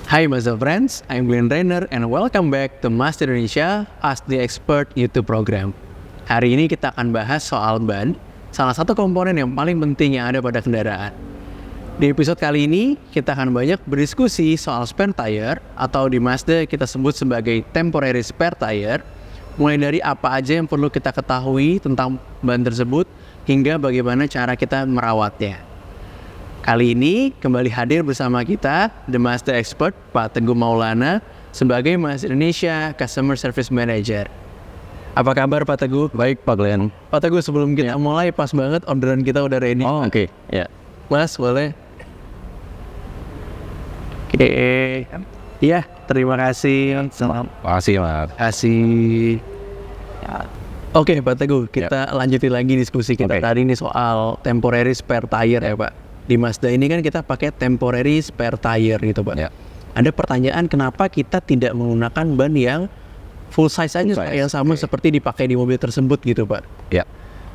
Hi Mazda friends, I'm Glenn Rainer and welcome back to Mazda Indonesia Ask the Expert YouTube program. Hari ini kita akan bahas soal ban, salah satu komponen yang paling penting yang ada pada kendaraan. Di episode kali ini, kita akan banyak berdiskusi soal spare tire atau di Mazda kita sebut sebagai temporary spare tire, mulai dari apa aja yang perlu kita ketahui tentang ban tersebut hingga bagaimana cara kita merawatnya. Kali ini kembali hadir bersama kita The Mazda Expert Pak Teguh Maulana sebagai Mazda Indonesia Customer Service Manager. Apa kabar Pak Teguh? Baik Pak Glenn. Pak Teguh, sebelum kita mulai, pas banget orderan kita udah ready. Oh oke. Ya. Mas, boleh? Oke. Iya, terima kasih. Makasih Mas. Kasih. Oke Pak Teguh, kita lanjutin lagi diskusi kita tadi ini soal temporary spare tire ya Pak. Di Mazda ini kan kita pakai temporary spare tire gitu Pak. Ya. Ada pertanyaan, kenapa kita tidak menggunakan ban yang full size aja yang sama seperti dipakai di mobil tersebut gitu Pak? Ya.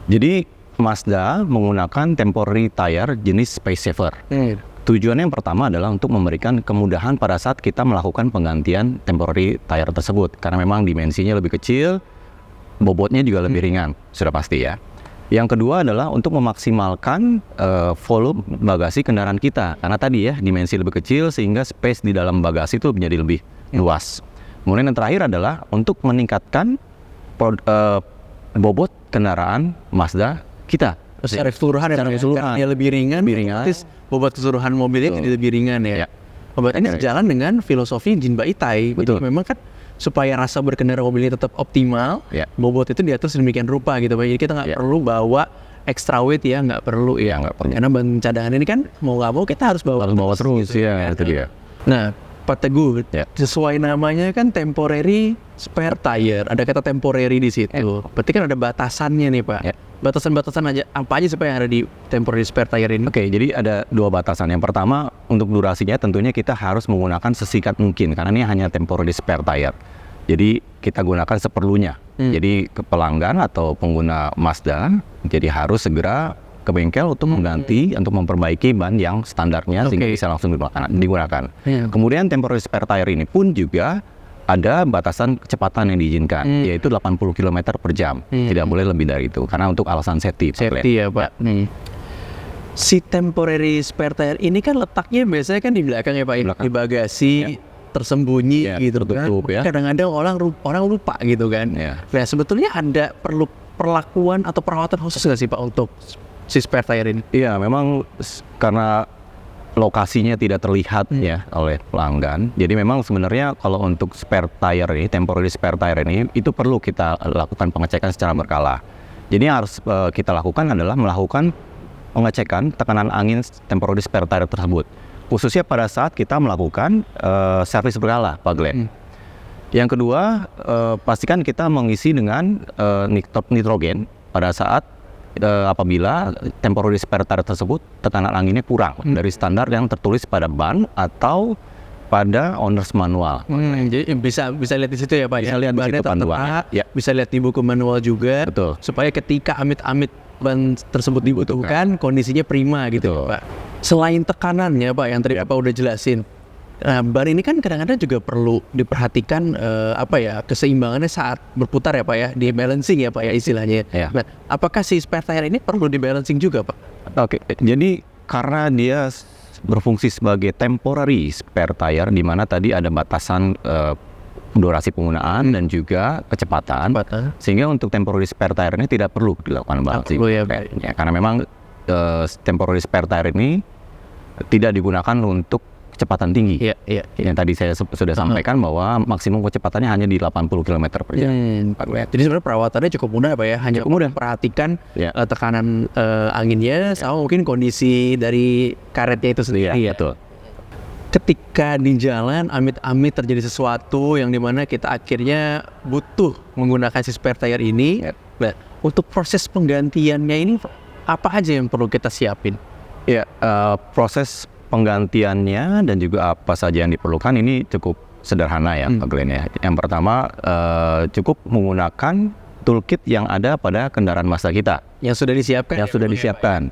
Jadi Mazda menggunakan temporary tire jenis space saver. Tujuannya yang pertama adalah untuk memberikan kemudahan pada saat kita melakukan penggantian temporary tire tersebut. Karena memang dimensinya lebih kecil, bobotnya juga lebih ringan, sudah pasti ya. Yang kedua adalah untuk memaksimalkan volume bagasi kendaraan kita. Karena tadi ya, dimensi lebih kecil sehingga space di dalam bagasi itu menjadi lebih luas. Kemudian yang terakhir adalah untuk meningkatkan bobot kendaraan Mazda kita. Secara keseluruhan ya, lebih ringan. Bobot keseluruhan mobilnya jadi lebih ringan ya. Ini sejalan dengan filosofi Jinba Itai. Betul. Jadi memang kan supaya rasa berkendara mobilnya tetap optimal, bobot itu diatur sedemikian rupa gitu Pak. Jadi kita nggak perlu bawa extra weight ya, nggak perlu ya. Karena ban cadangan ini kan mau nggak mau kita harus bawa terus gitu, ya. Itu dia. Nah Pak Teguh, sesuai namanya kan temporary spare tire, ada kata temporary di situ. Berarti kan ada batasannya nih Pak. Batasan-batasan aja apa aja supaya yang ada di temporary spare tire ini? Oke, jadi ada dua batasan. Yang pertama, untuk durasinya tentunya kita harus menggunakan sesingkat mungkin karena ini hanya temporary spare tire. Jadi kita gunakan seperlunya. Jadi ke pelanggan atau pengguna Mazda jadi harus segera ke bengkel untuk mengganti, untuk memperbaiki ban yang standarnya sehingga bisa langsung digunakan. Kemudian temporary spare tire ini pun juga ada batasan kecepatan yang diizinkan, yaitu 80 km per jam. Tidak boleh lebih dari itu, karena untuk alasan safety ya Pak. Si temporary spare tire ini kan letaknya biasanya kan di belakang ya Pak, di bagasi, tersembunyi gitu tertutup, kan. Kadang-kadang orang lupa gitu kan. Nah sebetulnya ada perlu perlakuan atau perawatan khusus nggak sih Pak untuk si spare tire ini? Iya, memang karena lokasinya tidak terlihat ya oleh pelanggan. Jadi memang sebenarnya kalau untuk spare tire ini, temporary spare tire ini, itu perlu kita lakukan pengecekan secara berkala. Jadi yang harus kita lakukan adalah melakukan pengecekan tekanan angin temporary spare tire tersebut. Khususnya pada saat kita melakukan servis berkala, Pak Glenn. Yang kedua, pastikan kita mengisi dengan nitrogen pada saat apabila temporary spare tire tersebut tekanan anginnya kurang dari standar yang tertulis pada ban atau pada owner's manual. Jadi bisa lihat di situ ya Pak. Bisa lihat di situ panduannya. Bisa lihat di buku manual juga. Betul. Supaya ketika amit-amit ban tersebut dibutuhkan, kondisinya prima gitu ya Pak. Selain tekanannya Pak, yang tadi Bapak udah jelasin, ban ini kan kadang-kadang juga perlu diperhatikan keseimbangannya saat berputar ya Pak ya, di balancing ya Pak ya istilahnya. Nah, apakah si spare tire ini perlu di balancing juga Pak? Oke, jadi karena dia berfungsi sebagai temporary spare tire, di mana tadi ada batasan durasi penggunaan dan juga kecepatan, sehingga untuk temporary spare tire ini tidak perlu dilakukan balancing. Karena memang temporary spare tire ini tidak digunakan untuk kecepatan tinggi. Yang tadi saya sudah sampaikan bahwa maksimum kecepatannya hanya di 80 km per jam. Jadi sebenarnya perawatannya cukup mudah Pak ya, hanya perhatikan tekanan anginnya sama mungkin kondisi dari karetnya itu sendiri. Betul. Ketika di jalan amit-amit terjadi sesuatu yang dimana kita akhirnya butuh menggunakan si spare tire ini, untuk proses penggantiannya ini apa aja yang perlu kita siapin? Proses penggantiannya dan juga apa saja yang diperlukan ini cukup sederhana ya Pak Glenn ya. Yang pertama cukup menggunakan toolkit yang ada pada kendaraan Mazda kita. Yang sudah disiapkan.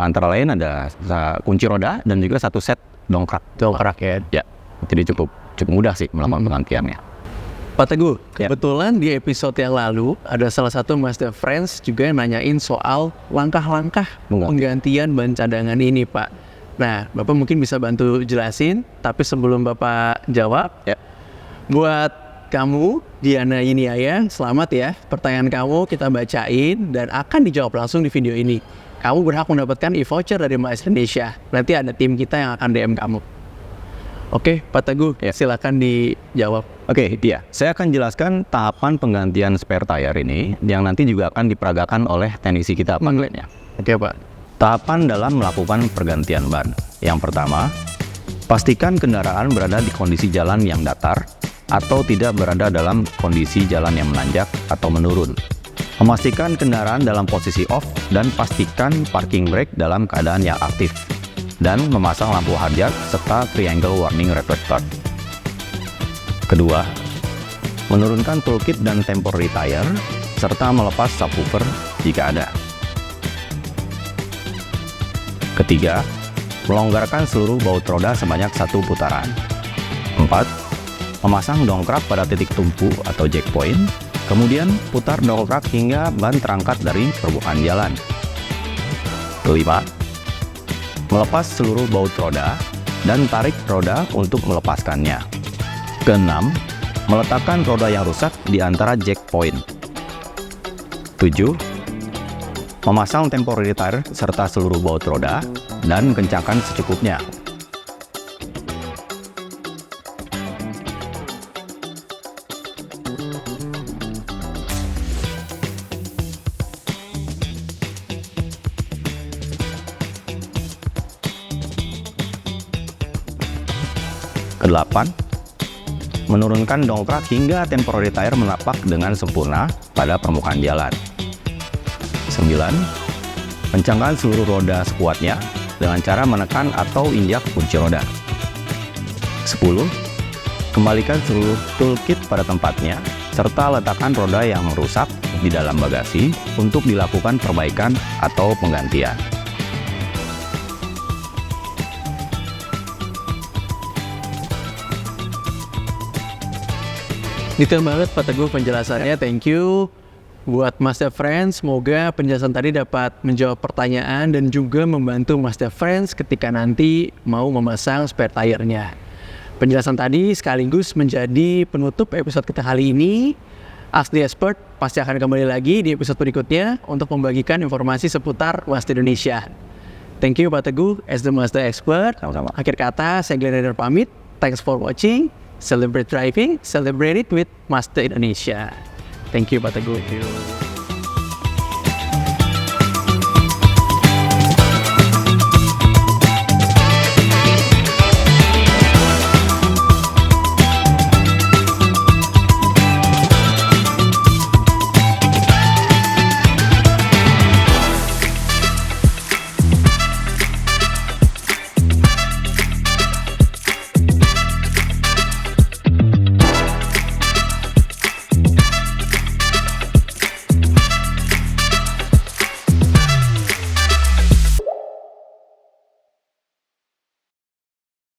Antara lain ada kunci roda dan juga satu set dongkrak ya. Jadi cukup mudah sih melakukan penggantiannya. Pak Teguh, Ya. kebetulan di episode yang lalu ada salah satu Master Friends juga yang nanyain soal langkah-langkah penggantian ban cadangan ini, Pak. Nah, Bapak mungkin bisa bantu jelasin, tapi sebelum Bapak jawab, Ya. buat kamu, Diana Yiniaya, selamat ya. Pertanyaan kamu kita bacain dan akan dijawab langsung di video ini. Kamu berhak mendapatkan e-voucher dari Master Indonesia. Nanti ada tim kita yang akan DM kamu. Oke, Pak Teguh, Ya. silakan dijawab. Oke, iya. Saya akan jelaskan tahapan penggantian spare tire ini yang nanti juga akan diperagakan oleh teknisi kita, Pak Glenn ya. Oke, Pak. Tahapan dalam melakukan pergantian ban. Yang pertama, pastikan kendaraan berada di kondisi jalan yang datar atau tidak berada dalam kondisi jalan yang menanjak atau menurun. Memastikan kendaraan dalam posisi off dan pastikan parking brake dalam keadaan yang aktif. Dan memasang lampu hazard serta triangle warning reflector. Kedua, menurunkan toolkit dan temporary tire serta melepas subwoofer jika ada. Ketiga, melonggarkan seluruh baut roda sebanyak 1 putaran. 4. Memasang dongkrak pada titik tumpu atau jack point, kemudian putar dongkrak hingga ban terangkat dari permukaan jalan. 5. Melepas seluruh baut roda dan tarik roda untuk melepaskannya. 6. Meletakkan roda yang rusak di antara jack point. 7. Memasang temporary tire serta seluruh baut roda dan kencangkan secukupnya. Kedelapan, menurunkan dongkrak hingga temporary tire menapak dengan sempurna pada permukaan jalan. 9. Kencangkan seluruh roda sekuatnya dengan cara menekan atau injak kunci roda. 10. Kembalikan seluruh toolkit pada tempatnya, serta letakkan roda yang rusak di dalam bagasi untuk dilakukan perbaikan atau penggantian. Detail banget Pak Teguh penjelasannya, thank you. Buat Master Friends, semoga penjelasan tadi dapat menjawab pertanyaan dan juga membantu Master Friends ketika nanti mau memasang spare tire-nya. Penjelasan tadi sekaligus menjadi penutup episode kita kali ini. Ask the Expert pasti akan kembali lagi di episode berikutnya untuk membagikan informasi seputar Master Indonesia. Thank you Pak Teguh as the Master Expert. Sama-sama. Akhir kata, saya Glenn Renner pamit. Thanks for watching. Celebrate driving, celebrate it with Master Indonesia. Thank you Pak Teguh.